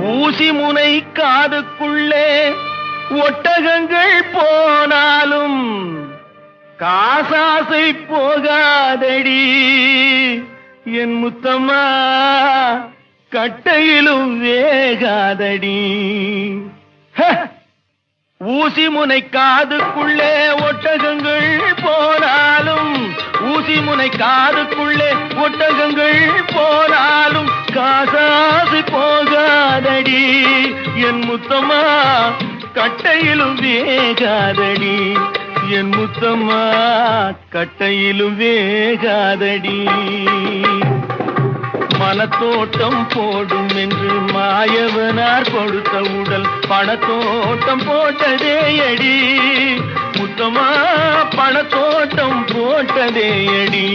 ஊசி முனை காதுக்குள்ளே ஒட்டகங்கள் போனாலும் காசாசை போகாதடி என் முத்தம்மா, கட்டையிலும் வேகாதடி. ஊசி முனை காதுக்குள்ளே ஒட்டகங்கள் போனாலும், ஊசி முனை காதுக்குள்ளே ஒட்டகங்கள் போனாலும் காசாசை போகாதடி என் முத்தம்மா, கட்டையிலும் வேகாதடி என் முத்தம்மா, கட்டையிலும் வேகாதடி. மனத்தோட்டம் போடும் என்று மாயவனார் கொடுத்த உடல் பணத்தோட்டம் போட்டதே அடி முத்தமா, பணத்தோட்டம் போட்டதே அடி.